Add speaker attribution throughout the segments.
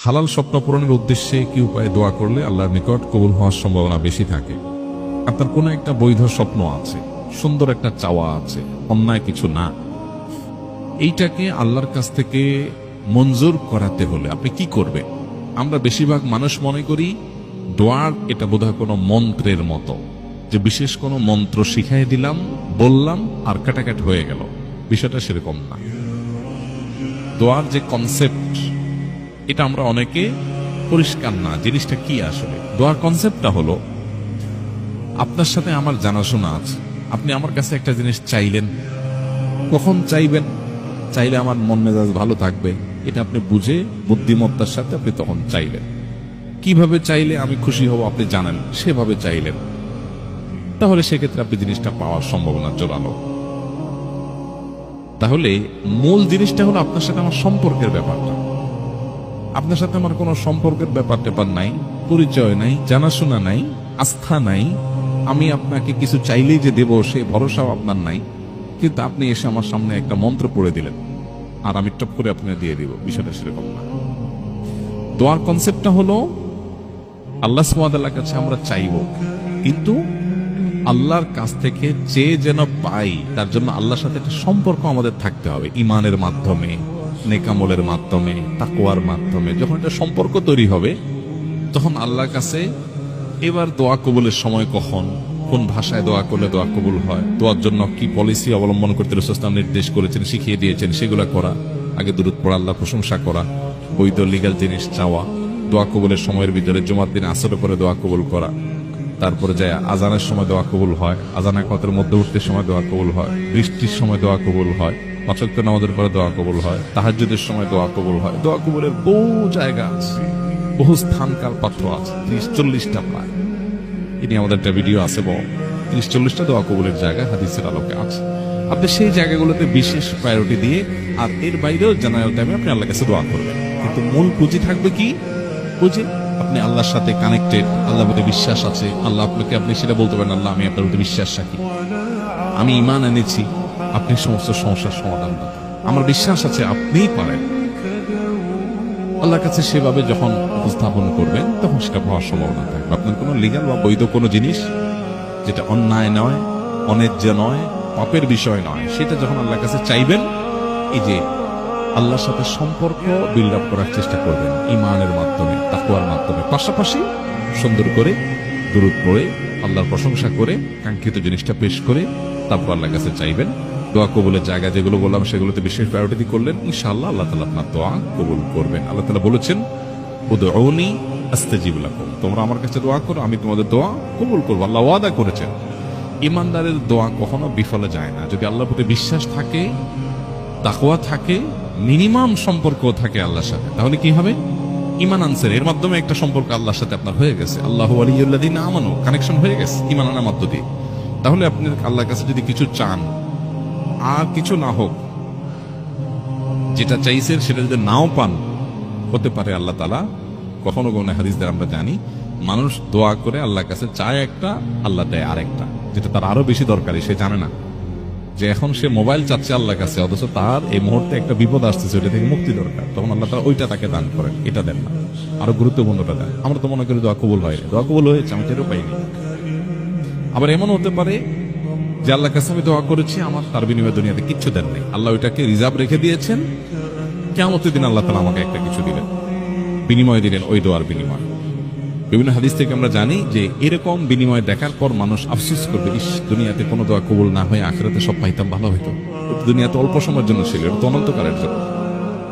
Speaker 1: হালাল স্বপ্ন পূরণের উদ্দেশ্যে কি উপায়ে দোয়া করলে আল্লাহর নিকট কবুল হওয়ার সম্ভাবনা বেশি থাকে? আপনার কোনো একটা বৈধ স্বপ্ন আছে, সুন্দর একটা চাওয়া আছে, অন্যায় কিছু না, এইটাকে আল্লাহর কাছ থেকে মঞ্জুর করাতে হলে আপনি কি করবেন? আমরা বেশিরভাগ মানুষ মনে করি দোয়ার এটা বোধহয় কোনো মন্ত্রের মতো, যে বিশেষ কোনো মন্ত্র শিখাই দিলাম, বললাম আর কাটাকাট হয়ে গেল। বিষয়টা সেরকম না। দোয়ার যে কনসেপ্ট, এটা আমরা অনেকে পরিষ্কার না জিনিসটা কি আসলে। দোয়ার কনসেপ্টটা হলো, আপনার সাথে আমার জানাশোনা আছে, আপনি আমার কাছে একটা জিনিস চাইলেন, কখন চাইবেন, চাইলে আমার মন মেজাজ ভালো থাকবে, এটা আপনি বুঝে বুদ্ধিমত্তার সাথে আপনি তখন চাইলেন। কিভাবে চাইলে আমি খুশি হব আপনি জানেন, সেভাবে চাইলেন, তাহলে সেক্ষেত্রে আপনি জিনিসটা পাওয়ার সম্ভাবনা জোরালো। তাহলে মূল জিনিসটা হলো আপনার সাথে আমার সম্পর্কের ব্যাপারটা। আপনার সাথে আমার কোনো সম্পর্কের ব্যাপার নাই, পরিচয় নাই, জানাশোনা নাই, আস্থা নাই, আমি আপনাকে কিছু চাইলেই যে দেব সে ভরসাও আপনার নাই, কিন্তু আপনি এসে আমার সামনে একটা মন্ত্র পড়ে দিলেন আর আমি টপ করে আপনাকে দিয়ে দিব। বিষয়টা সেরকম না। দোয়ার কনসেপ্টটা হলো আল্লাহ সুবহানাহু ওয়া তাআলার কাছে আমরা চাইব, কিন্তু আল্লাহর কাছ থেকে যে যেন পাই তার জন্য আল্লাহর সাথে একটা সম্পর্ক আমাদের থাকতে হবে, ইমানের মাধ্যমে, নেকামলের মাধ্যমে, তাকওয়ার মাধ্যমে। যখন একটা সম্পর্ক তৈরি হবে তখন আল্লাহর কাছে এবার দোয়া কবুলের সময় কখন, কোন ভাষায় দোয়া করলে দোয়া কবুল হয়, দোয়ার জন্য কি পলিসি অবলম্বন করতে রাসূল সাল্লাল্লাহু আলাইহি ওয়াসাল্লাম নির্দেশ করেছেন, শিখিয়ে দিয়েছেন, সেগুলো করা, আগে দুরূদ পড়া, আল্লাহ প্রশংসা করা, বৈধ লিগ্যাল জিনিস চাওয়া, দোয়া কবুলের সময়ের ভিতরে জুমার দিন আসরের পরে দোয়া কবুল করা, তারপরে যায় আজানের সময় দোয়া কবুল হয়, আজান একমাত্র মধ্যবর্তী সময় দোয়া কবুল হয়, বৃষ্টির সময় দোয়া কবুল হয়, পাঁচ ওয়াক্ত নামাজের পরে দোয়া কবুল হয়, তাহাজ্জুদের সময় দোয়া কবুল হয়। দোয়া কবুলের বহু জায়গা আছে, বহু স্থানকাল পাত্র আছে, 30-40টা প্রায়। এটি আমাদের একটা ভিডিও আছে, 30-40টা দোয়া কবুলের জায়গা হাদিসের আলোকে আছে। আপনি সেই জায়গাগুলোতে বিশেষ প্রায়োরিটি দিয়ে, আর এর বাইরেও জেনারেল টাইমে আপনি আল্লাহর কাছে দোয়া করবেন। কিন্তু মূল পুঁজি থাকবে কি? পুঁজি আপনি আল্লাহর সাথে কানেক্টেড, আল্লাহর প্রতি বিশ্বাস আছে, আল্লাহ আপনাকে, আপনি সেটা বলতে পারেন, আল্লাহ আমি আপনার প্রতি বিশ্বাস রাখি, আমি ঈমান এনেছি, আপনি সমস্ত সমস্যার সমাধান দান, আমার বিশ্বাস আছে আপনিই পারেন। আল্লাহর কাছে সেভাবে যখন উপস্থাপন করবেন তখন সেটা পাওয়ার সম্ভাবনা থাকবে। আপনার কোনো লিগ্যাল বা বৈধ কোনো জিনিস যেটা অন্যায় নয়, অন্যায্য নয়, পাপের বিষয় নয়, সেটা যখন আল্লাহর কাছে চাইবেন, এই যে আল্লাহর সাথে সম্পর্ক বিল্ড আপ করার চেষ্টা করবেন ঈমানের মাধ্যমে, তাকওয়ার মাধ্যমে, পাশাপাশি সুন্দর করে দুরূদ পড়ে আল্লাহর প্রশংসা করে কাঙ্ক্ষিত জিনিসটা পেশ করে তারপর আল্লাহর কাছে চাইবেন। দোয়া কবুলের জায়গা যেগুলো বললাম সেগুলোতে বিশেষ প্রায়োরিটি করলেন, ইনশাআল্লাহ আল্লাহ তাআলা আপনার দোয়া কবুল করবেন। আল্লাহ তাআলা বলেছেন, উদউনি আস্তাজিব লাকুম, তোমরা আমার কাছে দোয়া করো, আমি তোমাদের দোয়া কবুল করব। আল্লাহ ওয়াদা করেছেন। ঈমানদারের দোয়া কখনো বিফলে যায় না, যদি আল্লাহর প্রতি বিশ্বাস থাকে, তাকওয়া থাকে, মিনিমাম সম্পর্ক থাকে আল্লাহর সাথে, তাহলে কি হবে? ঈমান আনসার, এর মাধ্যমে একটা সম্পর্ক আল্লাহর সাথে আপনার হয়ে গেছে, আল্লাহু ওয়ালিয়ুল্লাযিনা আমানু, কানেকশন হয়ে গেছে ঈমান আনার মধ্য দিয়ে। তাহলে আপনি আল্লাহর কাছে যদি কিছু চান, আর কিছু না হোক, যেটা চাইছেন সেটা যদি নাও পান, হতে পারে আল্লাহ তাআলা, কখনো কোনো হাদিসে আমরা জানি মানুষ দোয়া করে আল্লাহর কাছে চায় একটা, আল্লাহ দেয় আরেকটা, যেটা তার আরো বেশি দরকারি, সে জানে না যে এখন সে মোবাইল চাচ্ছে আল্লাহর কাছে, অথচ তার এই মুহূর্তে একটা বিপদ আসতেছে, ওইটা থেকে মুক্তি দরকার, তখন আল্লাহ তাআলা ওইটা তাকে দান করেন, এটা দেন না, আরো গুরুত্বপূর্ণটা দেন। আমরা তো মনে করি দোয়া কবুল হয়নি, দোয়া কবুল হয়েছে, আমি টেরও পাইনি। আবার এমন হতে পারে যে আল্লাহর কাছে আমি দোয়া করেছি, আমার তার বিনিময়ে দুনিয়াতে কিচ্ছু দেন নাই, আল্লাহ ওইটাকে রিজার্ভ রেখে দিয়েছেন, কিয়ামতের দিন আল্লাহ তাআলা আমাকে একটা কিছু দিলেন, বিনিময় দিলেন, ওই দোয়ার বিনিময়। বিভিন্ন হাদিস থেকে আমরা জানি যে এরকম বিনিময় দেখার পর মানুষ আফসোস করবে, ইস, দুনিয়াতে কোনো দোয়া কবুল না হয়ে আখিরাতে সব পাইতাম, ভালো হইতো। দুনিয়াতে অল্প সময়ের জন্য ছিল, এটা তো অনন্তকালের জন্য।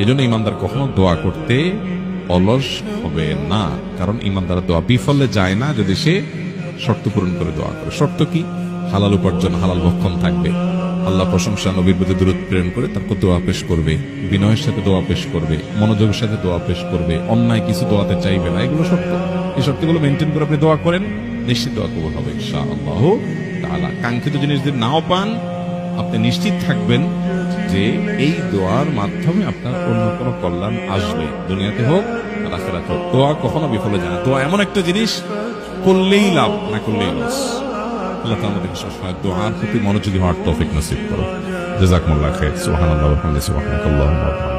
Speaker 1: এই জন্য ইমানদার কখনো দোয়া করতে অলস হবে না, কারণ ইমানদার দোয়া বিফলে যায় না যদি সে শর্ত পূরণ করে দোয়া করে। শর্ত কি? হালাল উপার্জন, হালাল ভক্ষণ থাকবে, আল্লাহ প্রশংসা, নবীর প্রতি দুরূদ প্রেরণ করে তারপর দোয়া পেশ করবে, বিনয়ের সাথে দোয়া পেশ করবে, মনোযোগের সাথে দোয়া পেশ করবে, অন্যায় কিছু দোয়াতে চাইবে না, এগুলো শর্ত। এই শর্তগুলো মেনটেন করে আপনি দোয়া করেন, নিশ্চিত দোয়া কবুল হবে ইনশাআল্লাহ তাআলা। কাঙ্ক্ষিত জিনিস যদি নাও পান, আপনি নিশ্চিত থাকবেন যে এই দোয়ার মাধ্যমে আপনার অন্য কোনো কল্যাণ আসবে, দুনিয়াতে হোক আর আখিরাতে হোক। দোয়া কখনো বিফলে যায় না। দোয়া এমন একটা জিনিস, করলেই লাভ, না করলেই লস। আল্লাহ তাআলা আমাদেরকে সবসময় দোয়ার প্রতি মনোযোগী হওয়ার তৌফিক নসিব করুন। জাযাকুমুল্লাহ খাইর। সুবহানাল্লাহি ওয়া বিহামদিহি, সুবহানাকাল্লাহুম্মা ওয়া বিহামদিকা।